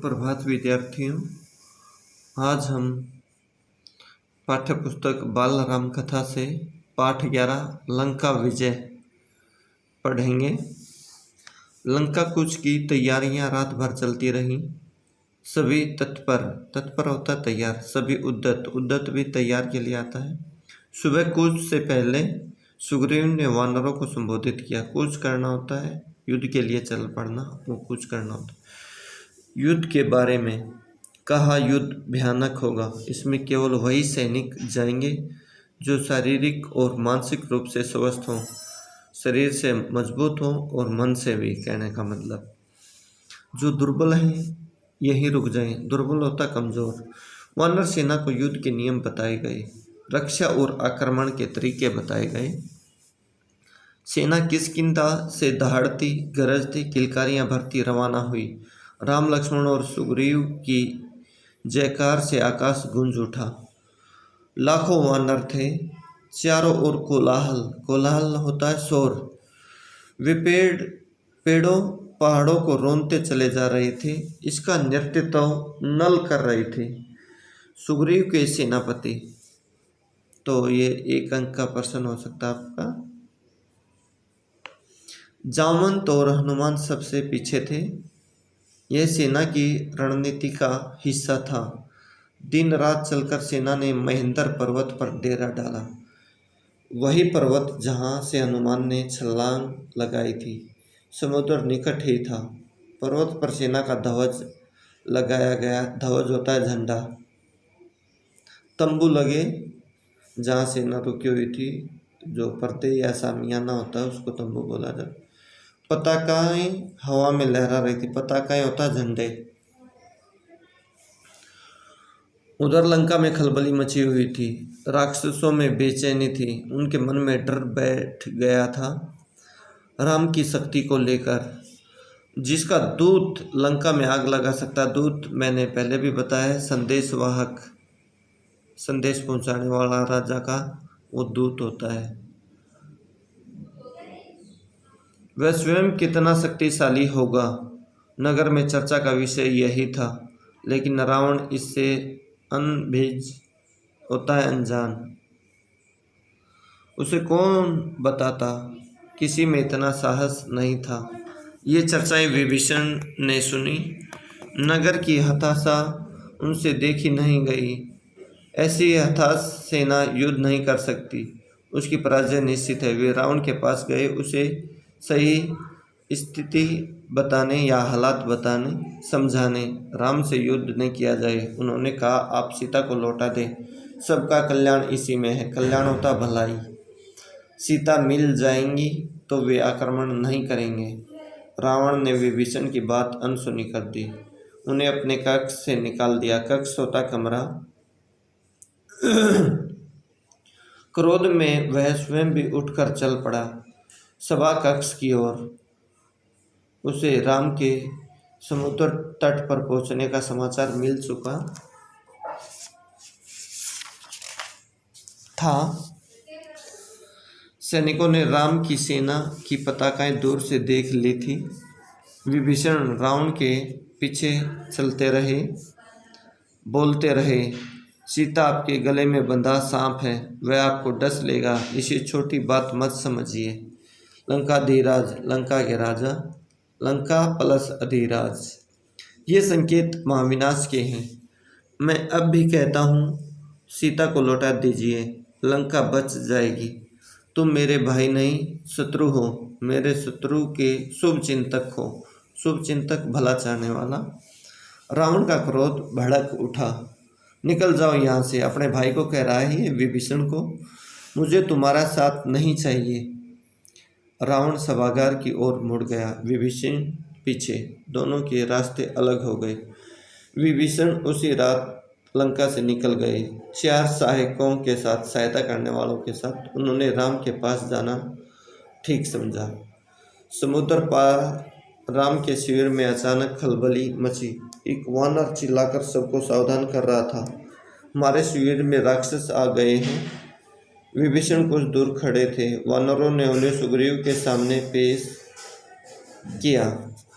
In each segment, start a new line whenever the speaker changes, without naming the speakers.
सुप्रभात विद्यार्थियों। आज हम पाठ्य पुस्तक बाल राम कथा से पाठ 11 लंका विजय पढ़ेंगे। लंका कूच की तैयारियां रात भर चलती रहीं। सभी तत्पर होता तैयार, सभी उद्दत भी तैयार के लिए आता है। सुबह कूच से पहले सुग्रीव ने वानरों को संबोधित किया। कूच करना होता है, युद्ध के लिए चल पड़ना, वो कूच करना होता है। युद्ध के बारे में कहा, युद्ध भयानक होगा। इसमें केवल वही सैनिक जाएंगे जो शारीरिक और मानसिक रूप से स्वस्थ हों, शरीर से मजबूत हों और मन से भी। कहने का मतलब, जो दुर्बल हैं यहीं रुक जाएं। दुर्बल होता कमजोर। वानर सेना को युद्ध के नियम बताए गए, रक्षा और आक्रमण के तरीके बताए गए। सेना किष्किंधा से दहाड़ती गरजती किलकारियां भरती रवाना हुई। राम लक्ष्मण और सुग्रीव की जयकार से आकाश गूंज उठा। लाखों वानर थे, चारों ओर कोलाहल होता है शोर। वे पेड़ों पहाड़ों को रोनते चले जा रहे थे। इसका नेतृत्व नल कर रहे थे, सुग्रीव के सेनापति। तो ये 1 अंक का प्रश्न हो सकता है आपका। जामवंत और हनुमान सबसे पीछे थे। यह सेना की रणनीति का हिस्सा था। दिन रात चलकर सेना ने महेंद्र पर्वत पर डेरा डाला, वही पर्वत जहां से हनुमान ने छलांग लगाई थी। समुद्र निकट ही था। पर्वत पर सेना का ध्वज लगाया गया। ध्वज होता है झंडा। तंबू लगे जहां सेना रुकी हुई थी, जो पर्दे या सामियाना होता है उसको तंबू बोला जाता है। पताकाएं हवा में लहरा रही थी। पताकाएं होता झंडे। उधर लंका में खलबली मची हुई थी। राक्षसों में बेचैनी थी। उनके मन में डर बैठ गया था राम की शक्ति को लेकर। जिसका दूत लंका में आग लगा सकता। दूत मैंने पहले भी बताया है, संदेशवाहक, संदेश पहुंचाने वाला राजा का वो दूत होता है। वह स्वयं कितना शक्तिशाली होगा, नगर में चर्चा का विषय यही था। लेकिन रावण इससे अनभिज्ञ होता है, अनजान। उसे कौन बताता, किसी में इतना साहस नहीं था। ये चर्चाएं विभीषण ने सुनी। नगर की हताशा उनसे देखी नहीं गई। ऐसी हताश सेना युद्ध नहीं कर सकती, उसकी पराजय निश्चित है। वे रावण के पास गए, उसे सही स्थिति बताने या हालात बताने, समझाने। राम से युद्ध नहीं किया जाए। उन्होंने कहा, आप सीता को लौटा दें, सबका कल्याण इसी में है। कल्याण होता भलाई। सीता मिल जाएंगी तो वे आक्रमण नहीं करेंगे। रावण ने विभीषण की बात अनसुनी कर दी। उन्हें अपने कक्ष से निकाल दिया। कक्ष होता कमरा। क्रोध में वह स्वयं भी उठकर चल पड़ा सभा कक्ष की ओर। उसे राम के समुद्र तट पर पहुंचने का समाचार मिल चुका था। सैनिकों ने राम की सेना की पताकाएं दूर से देख ली थी। विभीषण रावण के पीछे चलते रहे, बोलते रहे, सीता आपके गले में बंधा सांप है, वह आपको डस लेगा। इसे छोटी बात मत समझिए। लंकाधीराज, लंका के राजा, लंका प्लस अधिराज, ये संकेत महाविनाश के हैं। मैं अब भी कहता हूँ, सीता को लौटा दीजिए, लंका बच जाएगी। तुम मेरे भाई नहीं शत्रु हो, मेरे शत्रु के शुभ चिंतक हो। शुभ चिंतक भला चाहने वाला। रावण का क्रोध भड़क उठा। निकल जाओ यहाँ से। अपने भाई को कह रहा है विभीषण को, मुझे तुम्हारा साथ नहीं चाहिए। रावण सभागार की ओर मुड़ गया, विभीषण पीछे। दोनों के रास्ते अलग हो गए। विभीषण उसी रात लंका से निकल गए, 4 सहायकों के साथ, सहायता करने वालों के साथ। उन्होंने राम के पास जाना ठीक समझा। समुद्र पार राम के शिविर में अचानक खलबली मची। एक वानर चिल्लाकर सबको सावधान कर रहा था, हमारे शिविर में राक्षस आ गए हैं। विभीषण कुछ दूर खड़े थे। वानरों ने उन्हें सुग्रीव के सामने पेश किया।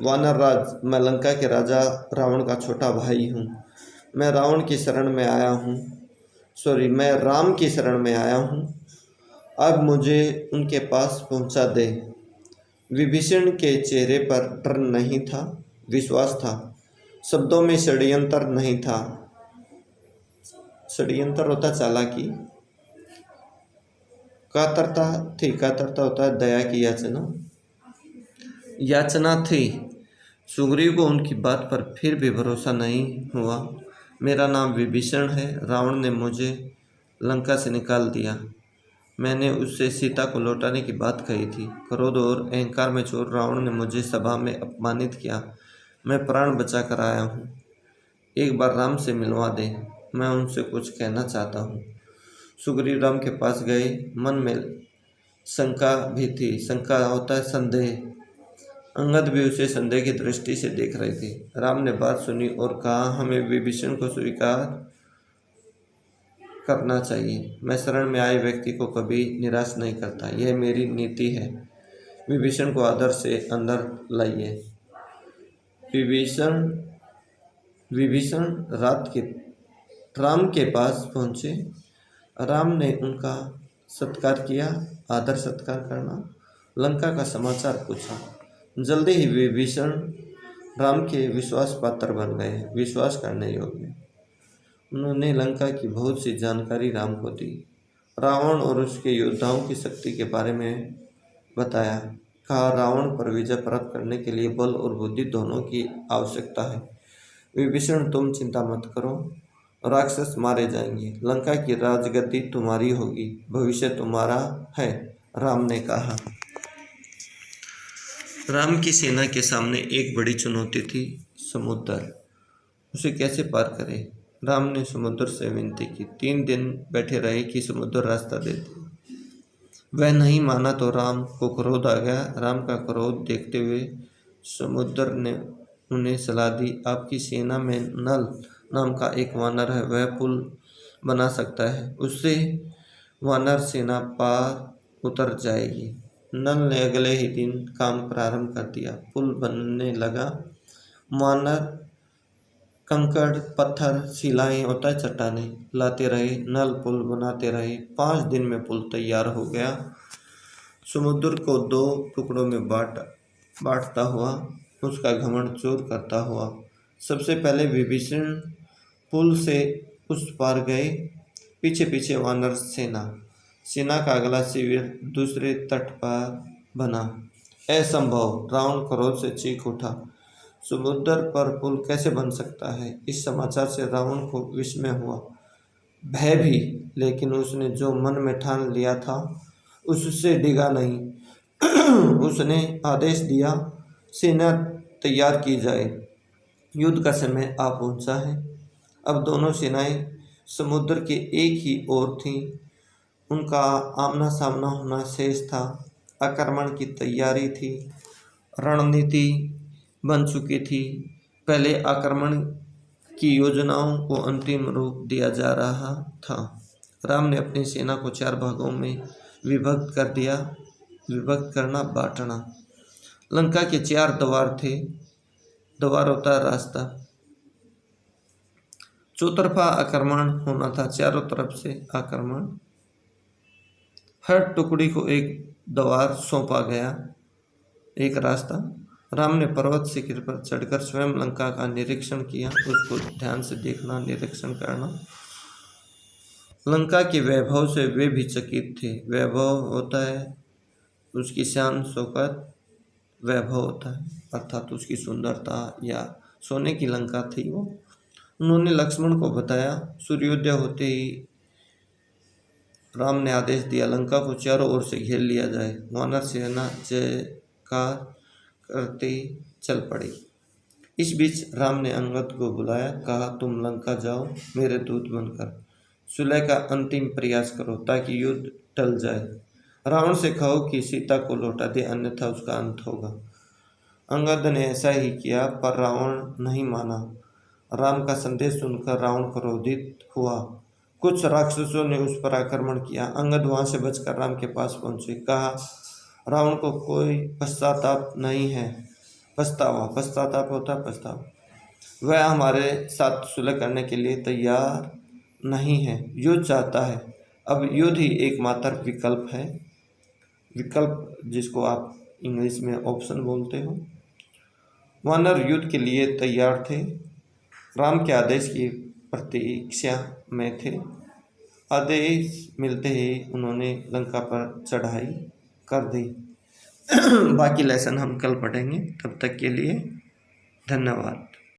वानर राज, मैं लंका के राजा रावण का छोटा भाई हूँ। मैं रावण की शरण में आया हूँ, मैं राम की शरण में आया हूँ। अब मुझे उनके पास पहुँचा दे। विभीषण के चेहरे पर डर नहीं था, विश्वास था। शब्दों में षड्यंत्र नहीं था। षड्यंत्र होता चालाकी, कातरता थी। कातरता होता है दया की याचना थी। सुग्रीव को उनकी बात पर फिर भी भरोसा नहीं हुआ। मेरा नाम विभीषण है। रावण ने मुझे लंका से निकाल दिया। मैंने उससे सीता को लौटाने की बात कही थी। क्रोध और अहंकार में चोर रावण ने मुझे सभा में अपमानित किया। मैं प्राण बचा कर आया हूँ। एक बार राम से मिलवा दे, मैं उनसे कुछ कहना चाहता हूँ। सुग्रीव राम के पास गए। मन में शंका भी थी। शंका होता है संदेह। अंगद भी उसे संदेह की दृष्टि से देख रहे थे। राम ने बात सुनी और कहा, हमें विभीषण को स्वीकार करना चाहिए। मैं शरण में आए व्यक्ति को कभी निराश नहीं करता, यह मेरी नीति है। विभीषण को आदर से अंदर लाइए। विभीषण रात के राम के पास पहुँचे। राम ने उनका सत्कार किया। आदर सत्कार करना। लंका का समाचार पूछा। जल्दी ही विभीषण राम के विश्वास पात्र बन गए, विश्वास करने योग्य। उन्होंने लंका की बहुत सी जानकारी राम को दी। रावण और उसके योद्धाओं की शक्ति के बारे में बताया। कहा, रावण पर विजय प्राप्त करने के लिए बल और बुद्धि दोनों की आवश्यकता है। विभीषण, तुम चिंता मत करो, राक्षस मारे जाएंगे। लंका की राजगद्दी तुम्हारी होगी, भविष्य तुम्हारा है, राम ने कहा। राम की सेना के सामने एक बड़ी चुनौती थी, समुद्र। उसे कैसे पार करें? राम ने समुद्र से विनती की। 3 दिन बैठे रहे कि समुद्र रास्ता दे दे। वह नहीं माना तो राम को क्रोध आ गया। राम का क्रोध देखते हुए समुद्र ने उन्हें सलाह दी, आपकी सेना में नल नाम का एक वानर है, वह पुल बना सकता है। उससे वानर सेना पार उतर जाएगी। नल ने अगले ही दिन काम प्रारंभ कर दिया। पुल बनने लगा। वानर कंकड़, पत्थर, शिलाएं होता है चट्टानें लाते रहे। नल पुल बनाते रहे। 5 दिन में पुल तैयार हो गया। समुद्र को 2 टुकड़ों में बांटता हुआ, उसका घमंड चूर करता हुआ, सबसे पहले विभीषण पुल से उस पार गए। पीछे पीछे वानर सेना का अगला शिविर दूसरे तट पर बना। असंभव! रावण क्रोध से चीख उठा। समुद्र पर पुल कैसे बन सकता है? इस समाचार से रावण को विस्मय हुआ, भय भी, लेकिन उसने जो मन में ठान लिया था उससे डिगा नहीं। उसने आदेश दिया, सेना तैयार की जाए, युद्ध का समय आ पहुंचा है। अब दोनों सेनाएं समुद्र के एक ही ओर थीं। उनका आमना सामना होना शेष था। आक्रमण की तैयारी थी। रणनीति बन चुकी थी। पहले आक्रमण की योजनाओं को अंतिम रूप दिया जा रहा था। राम ने अपनी सेना को 4 भागों में विभक्त कर दिया। विभक्त करना, बांटना। लंका के 4 द्वार थे। द्वार होता है रास्ता। चौतरफा आक्रमण होना था, चारों तरफ से आक्रमण। हर टुकड़ी को एक द्वार सौंपा गया, एक रास्ता। राम ने पर्वत शिखर पर चढ़कर स्वयं लंका का निरीक्षण किया। उसको ध्यान से देखना, निरीक्षण करना। लंका के वैभव से वे भी चकित थे। वैभव होता है उसकी शान शौकत, वैभव होता है अर्थात उसकी सुंदरता, या सोने की लंका थी वो। उन्होंने लक्ष्मण को बताया। सूर्योदय होते ही राम ने आदेश दिया, लंका को चारों ओर से घेर लिया जाए। वानर सेना जयकार करते चल पड़ी। इस बीच राम ने अंगद को बुलाया। कहा, तुम लंका जाओ, मेरे दूत बनकर सुलह का अंतिम प्रयास करो ताकि युद्ध टल जाए। रावण से कहो कि सीता को लौटा दे, अन्यथा उसका अंत होगा। अंगद ने ऐसा ही किया, पर रावण नहीं माना। राम का संदेश सुनकर रावण क्रोधित हुआ। कुछ राक्षसों ने उस पर आक्रमण किया। अंगद वहां से बचकर राम के पास पहुंचे। कहा, रावण को कोई पश्चाताप नहीं है, पछतावा, पश्चाताप होता है पछतावा। वह हमारे साथ सुलह करने के लिए तैयार नहीं है, युद्ध चाहता है। अब युद्ध ही एकमात्र विकल्प है, विकल्प जिसको आप इंग्लिश में ऑप्शन बोलते हो। वानर युद्ध के लिए तैयार थे, राम के आदेश की प्रतीक्षा में थे। आदेश मिलते ही उन्होंने लंका पर चढ़ाई कर दी। बाकी लेसन हम कल पढ़ेंगे, तब तक के लिए धन्यवाद।